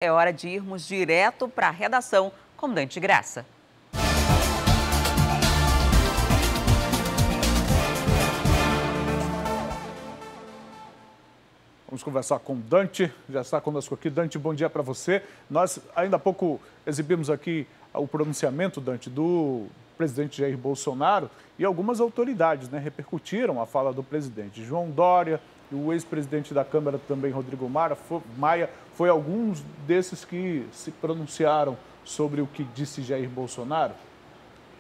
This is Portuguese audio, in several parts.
É hora de irmos direto para a redação com Dante Graça. Vamos conversar com Dante, já está conosco aqui. Dante, bom dia para você. Nós ainda há pouco exibimos aqui o pronunciamento, Dante, do presidente Jair Bolsonaro e algumas autoridades, repercutiram a fala do presidente. João Dória e o ex-presidente da Câmara também, Rodrigo Maia, foi alguns desses que se pronunciaram sobre o que disse Jair Bolsonaro?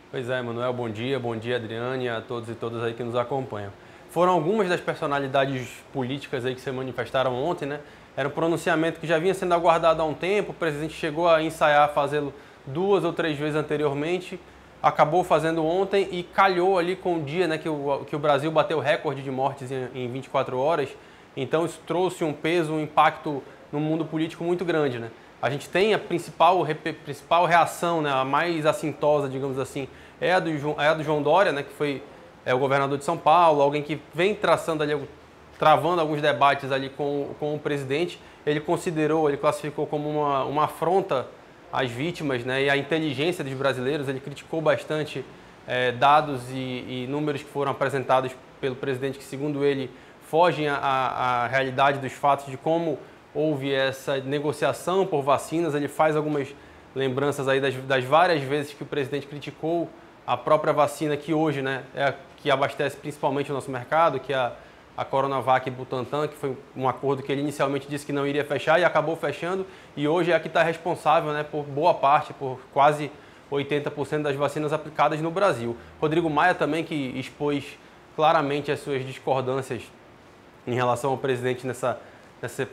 Pois é, Manuel, bom dia Adriane, a todos e todas aí que nos acompanham. Foram algumas das personalidades políticas aí que se manifestaram ontem, Era um pronunciamento que já vinha sendo aguardado há um tempo, o presidente chegou a ensaiar fazê-lo 2 ou 3 vezes anteriormente, acabou fazendo ontem e calhou ali com o dia que o Brasil bateu recorde de mortes em 24 horas, então isso trouxe um peso, um impacto no mundo político muito grande, A gente tem a principal reação, a mais assintosa, digamos assim, é a do João Dória, que foi o governador de São Paulo, alguém que vem travando alguns debates ali com o presidente. Ele classificou como uma afronta às vítimas, e à inteligência dos brasileiros. Ele criticou bastante dados e números que foram apresentados pelo presidente, que segundo ele fogem à realidade dos fatos de como houve essa negociação por vacinas. Ele faz algumas lembranças aí das várias vezes que o presidente criticou a própria vacina, que hoje é a que abastece principalmente o nosso mercado, que é a Coronavac e Butantan, que foi um acordo que ele inicialmente disse que não iria fechar e acabou fechando, e hoje é a que está responsável por boa parte, por quase 80% das vacinas aplicadas no Brasil. Rodrigo Maia também, que expôs claramente as suas discordâncias em relação ao presidente nessa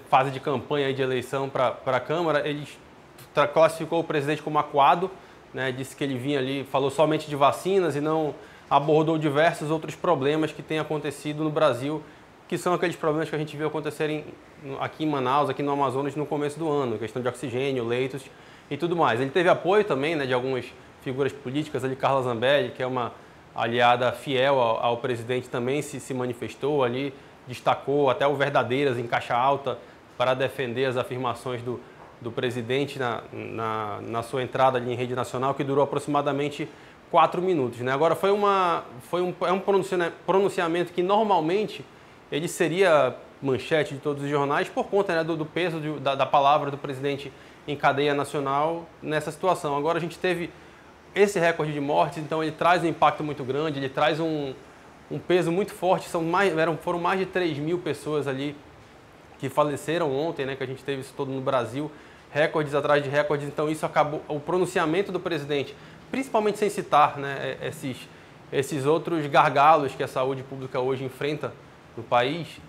fase de campanha de eleição para a Câmara. Ele classificou o presidente como acuado, disse que ele vinha ali, falou somente de vacinas e não abordou diversos outros problemas que têm acontecido no Brasil, que são aqueles problemas que a gente viu acontecerem aqui em Manaus, aqui no Amazonas, no começo do ano, questão de oxigênio, leitos e tudo mais. Ele teve apoio também de algumas figuras políticas, ali Carla Zambelli, que é uma aliada fiel ao presidente, também se manifestou ali, destacou até o Verdadeiras em caixa alta para defender as afirmações do presidente na sua entrada ali em rede nacional, que durou aproximadamente 4 minutos. Agora, é um pronunciamento que normalmente ele seria manchete de todos os jornais por conta do peso da palavra do presidente em cadeia nacional nessa situação. Agora a gente teve esse recorde de mortes, então ele traz um impacto muito grande, ele traz um peso muito forte. Foram mais de 3 mil pessoas ali que faleceram ontem, que a gente teve isso todo no Brasil, recordes atrás de recordes. Então isso acabou, o pronunciamento do presidente, principalmente sem citar esses outros gargalos que a saúde pública hoje enfrenta no país,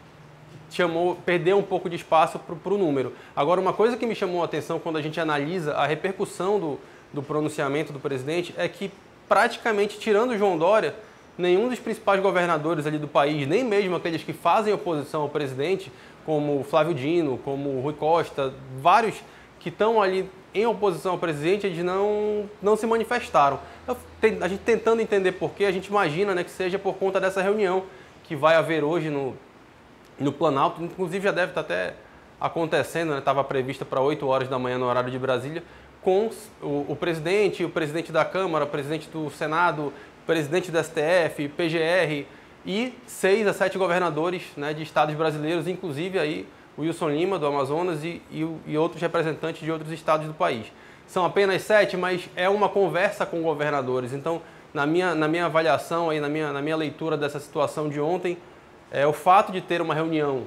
perdeu um pouco de espaço para o número. Agora, uma coisa que me chamou a atenção quando a gente analisa a repercussão do pronunciamento do presidente é que, praticamente, tirando o João Dória, nenhum dos principais governadores ali do país, nem mesmo aqueles que fazem oposição ao presidente, como Flávio Dino, como Rui Costa, vários que estão ali em oposição ao presidente, eles não se manifestaram. A gente tentando entender por quê, a gente imagina que seja por conta dessa reunião que vai haver hoje no Planalto, inclusive já deve estar até acontecendo, estava prevista para 8 horas da manhã no horário de Brasília, com o presidente da Câmara, o presidente do Senado, o presidente do STF, PGR e 6 a 7 governadores de estados brasileiros, inclusive aí o Wilson Lima, do Amazonas, e outros representantes de outros estados do país. São apenas 7, mas é uma conversa com governadores. Então, na minha avaliação, aí, na minha leitura dessa situação de ontem, o fato de ter uma reunião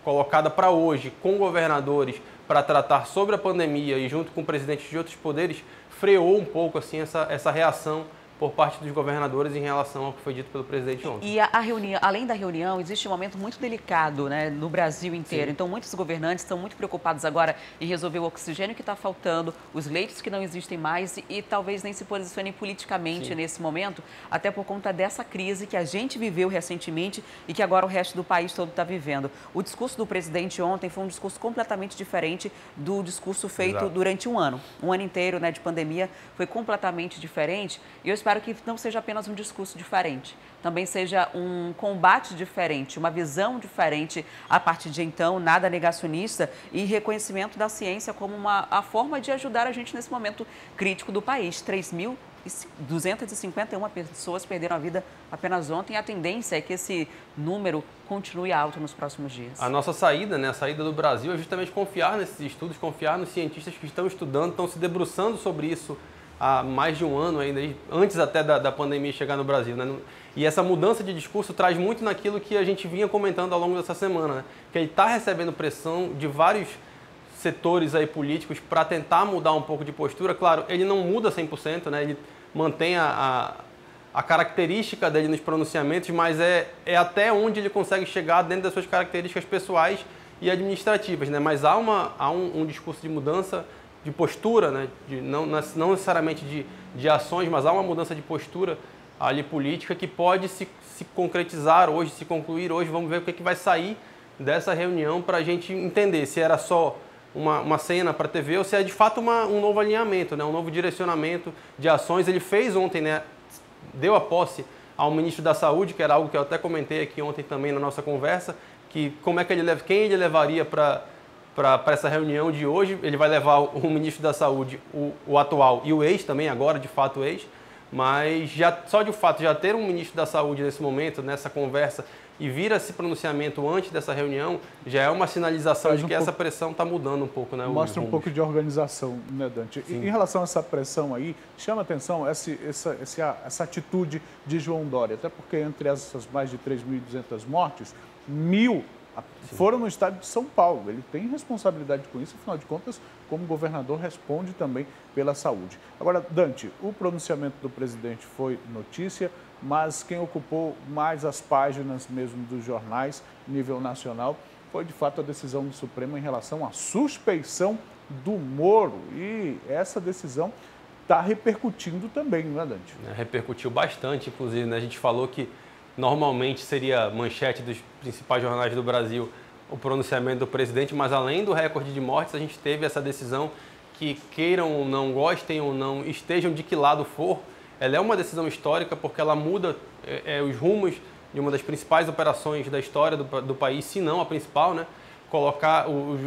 colocada para hoje com governadores para tratar sobre a pandemia e junto com presidentes de outros poderes, freou um pouco assim, essa reação por parte dos governadores em relação ao que foi dito pelo presidente ontem. E a reunião, além da reunião, existe um momento muito delicado no Brasil inteiro. Sim. Então, muitos governantes estão muito preocupados agora em resolver o oxigênio que está faltando, os leitos que não existem mais e talvez nem se posicionem politicamente. Sim. Nesse momento, até por conta dessa crise que a gente viveu recentemente e que agora o resto do país todo está vivendo. O discurso do presidente ontem foi um discurso completamente diferente do discurso feito. Exato. Durante um ano inteiro de pandemia, foi completamente diferente. E eu espero espero que não seja apenas um discurso diferente, também seja um combate diferente, uma visão diferente a partir de então, nada negacionista e reconhecimento da ciência como a forma de ajudar a gente nesse momento crítico do país. 3.251 pessoas perderam a vida apenas ontem e a tendência é que esse número continue alto nos próximos dias. A nossa saída, né, a saída do Brasil é justamente confiar nesses estudos, confiar nos cientistas que estão estudando, estão se debruçando sobre isso há mais de um ano ainda, antes até da pandemia chegar no Brasil, né? E essa mudança de discurso traz muito naquilo que a gente vinha comentando ao longo dessa semana, né? Que ele está recebendo pressão de vários setores aí políticos para tentar mudar um pouco de postura. Claro, ele não muda 100%, né? Ele mantém a característica dele nos pronunciamentos, mas é até onde ele consegue chegar dentro das suas características pessoais e administrativas, né? Mas há um discurso de mudança de postura, né? Não necessariamente de ações, mas há uma mudança de postura ali política que pode se concretizar hoje, se concluir hoje. Vamos ver o que vai sair dessa reunião para a gente entender se era só uma cena para a TV ou se é de fato um novo alinhamento, né? Um novo direcionamento de ações. Ele fez ontem, né? Deu a posse ao ministro da Saúde, que era algo que eu até comentei aqui ontem também na nossa conversa, que quem ele levaria para essa reunião de hoje. Ele vai levar o ministro da Saúde, o atual e o ex também, agora de fato ex, mas só de fato já ter um ministro da Saúde nesse momento, nessa conversa, e vir esse pronunciamento antes dessa reunião, já é uma sinalização de que essa pressão está mudando um pouco, né? Mostra um pouco de organização, né, Dante? Sim. Em relação a essa pressão aí, chama atenção essa atitude de João Dória, até porque entre essas mais de 3.200 mortes, 1.000 foram no estado de São Paulo. Ele tem responsabilidade com isso, afinal de contas, como governador, responde também pela saúde. Agora, Dante, o pronunciamento do presidente foi notícia, mas quem ocupou mais as páginas mesmo dos jornais, nível nacional, foi de fato a decisão do Supremo em relação à suspeição do Moro. E essa decisão está repercutindo também, não é, Dante? Repercutiu bastante, inclusive, né? A gente falou que normalmente seria manchete dos principais jornais do Brasil o pronunciamento do presidente, mas além do recorde de mortes, a gente teve essa decisão que, queiram ou não, gostem ou não, estejam de que lado for, ela é uma decisão histórica porque ela muda os rumos de uma das principais operações da história do país, se não a principal, né? Colocar o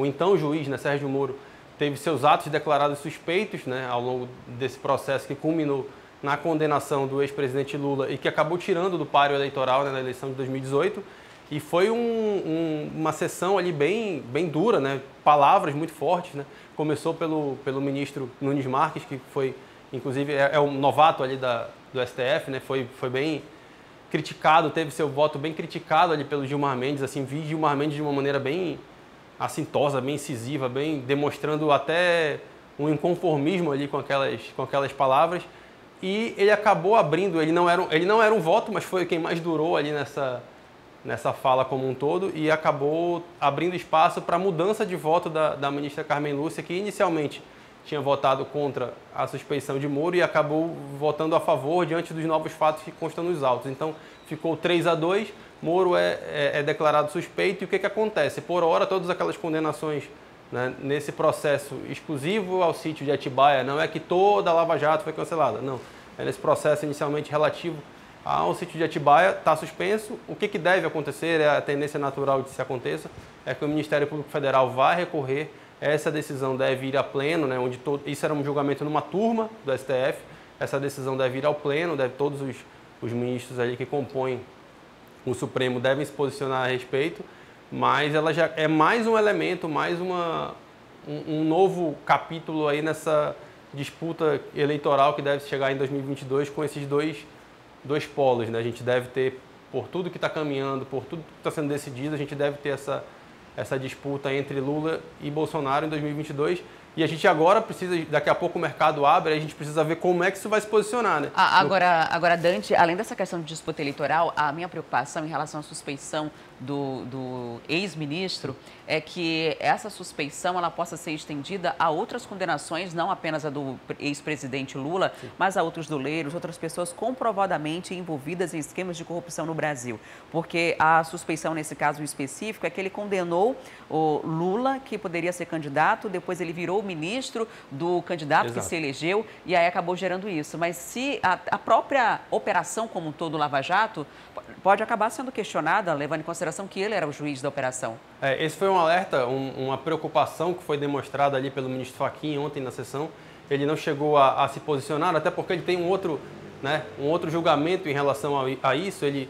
então juiz, né, Sérgio Moro, teve seus atos declarados suspeitos, né, ao longo desse processo que culminou na condenação do ex-presidente Lula e que acabou tirando do páreo eleitoral, né, na eleição de 2018. E foi uma sessão ali bem dura, né, palavras muito fortes, né. Começou pelo ministro Nunes Marques, que foi, inclusive, é um novato ali do STF, né, foi bem criticado, teve seu voto bem criticado ali pelo Gilmar Mendes, assim, vi Gilmar Mendes de uma maneira bem assintosa, bem incisiva, bem demonstrando até um inconformismo ali com aquelas palavras. E ele acabou abrindo, ele não era um voto, mas foi quem mais durou ali nessa fala como um todo, e acabou abrindo espaço para a mudança de voto da ministra Carmen Lúcia, que inicialmente tinha votado contra a suspeição de Moro e acabou votando a favor diante dos novos fatos que constam nos autos. Então ficou 3-2, Moro é declarado suspeito, e o que acontece? Por hora, todas aquelas condenações, né, nesse processo exclusivo ao sítio de Atibaia, não é que toda a Lava Jato foi cancelada, não. É nesse processo inicialmente relativo ao sítio de Atibaia, está suspenso. O que deve acontecer, é a tendência natural de se aconteça, é que o Ministério Público Federal vai recorrer, essa decisão deve ir a pleno, né, isso era um julgamento numa turma do STF, essa decisão deve ir ao pleno, todos os ministros ali que compõem o Supremo devem se posicionar a respeito, mas ela já é mais um elemento, mais um novo capítulo aí nessa disputa eleitoral que deve chegar em 2022 com esses dois polos, né? A gente deve ter, por tudo que está caminhando, por tudo que está sendo decidido, a gente deve ter essa disputa entre Lula e Bolsonaro em 2022. E a gente agora precisa, daqui a pouco o mercado abre, a gente precisa ver como é que isso vai se posicionar, né? Agora, Dante, além dessa questão de disputa eleitoral, a minha preocupação em relação à suspeição do ex-ministro é que essa suspeição ela possa ser estendida a outras condenações, não apenas a do ex-presidente Lula, sim, mas a outros doleiros, outras pessoas comprovadamente envolvidas em esquemas de corrupção no Brasil. Porque a suspeição nesse caso específico é que ele condenou o Lula, que poderia ser candidato, depois ele virou ministro do candidato, exato, que se elegeu e aí acabou gerando isso. Mas se a própria operação como um todo, Lava Jato, pode acabar sendo questionada, levando em consideração que ele era o juiz da operação. Esse foi um alerta, uma preocupação que foi demonstrada ali pelo ministro Fachin ontem na sessão. Ele não chegou a se posicionar, até porque ele tem um outro julgamento em relação a isso. Ele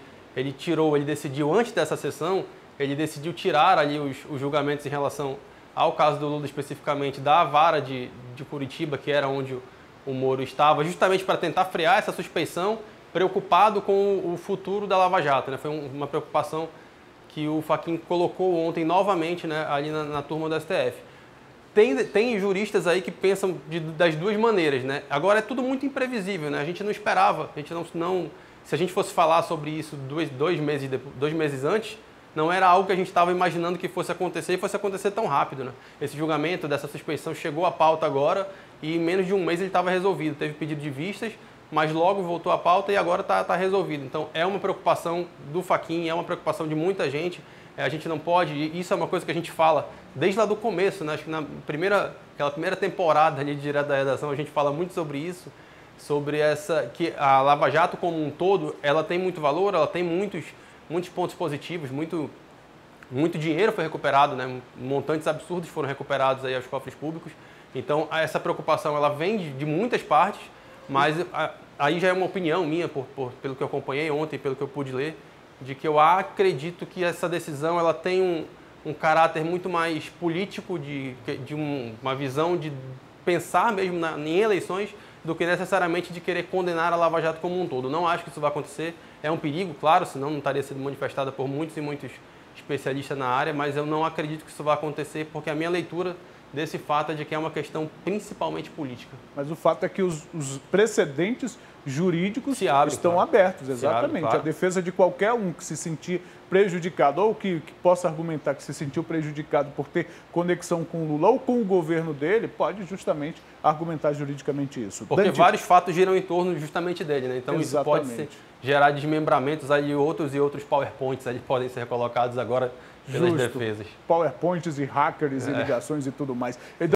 decidiu, antes dessa sessão, ele decidiu tirar ali os julgamentos em relação ao caso do Lula, especificamente da vara de Curitiba, que era onde o Moro estava, justamente para tentar frear essa suspeição, preocupado com o futuro da Lava Jato, né? Foi uma preocupação que o Fachin colocou ontem novamente, né, ali na turma do STF. Tem juristas aí que pensam das duas maneiras, né? Agora é tudo muito imprevisível, né? A gente não esperava, a gente não se a gente fosse falar sobre isso dois meses antes, não era algo que a gente estava imaginando que fosse acontecer e fosse acontecer tão rápido, né? Esse julgamento dessa suspeição chegou à pauta agora e em menos de um mês ele estava resolvido. Teve pedido de vistas, mas logo voltou à pauta e agora está resolvido. Então é uma preocupação do Fachin, é uma preocupação de muita gente. A gente não pode, e isso é uma coisa que a gente fala desde lá do começo, né? Acho que aquela primeira temporada ali de Direto da Redação, a gente fala muito sobre isso, sobre que a Lava Jato como um todo, ela tem muito valor, ela tem muitos pontos positivos, muito dinheiro foi recuperado, né? Montantes absurdos foram recuperados aí aos cofres públicos. Então essa preocupação ela vem de muitas partes, mas aí já é uma opinião minha, pelo que eu acompanhei ontem, pelo que eu pude ler, de que eu acredito que essa decisão ela tem um caráter muito mais político, de uma visão de pensar mesmo em eleições, do que necessariamente de querer condenar a Lava Jato como um todo. Não acho que isso vai acontecer. É um perigo, claro, senão não estaria sendo manifestada por muitos e muitos especialistas na área, mas eu não acredito que isso vai acontecer, porque a minha leitura desse fato é de que é uma questão principalmente política. Mas o fato é que os precedentes jurídicos estão claro, abertos, exatamente. Abre, claro. A defesa de qualquer um que se sentir prejudicado ou que possa argumentar que se sentiu prejudicado por ter conexão com o Lula ou com o governo dele, pode justamente argumentar juridicamente isso. Porque vários fatos giram em torno justamente dele, né? Então exatamente. Isso pode gerar desmembramentos aí, outros PowerPoints ali podem ser colocados agora pelas defesas. PowerPoints e hackers e ligações e tudo mais.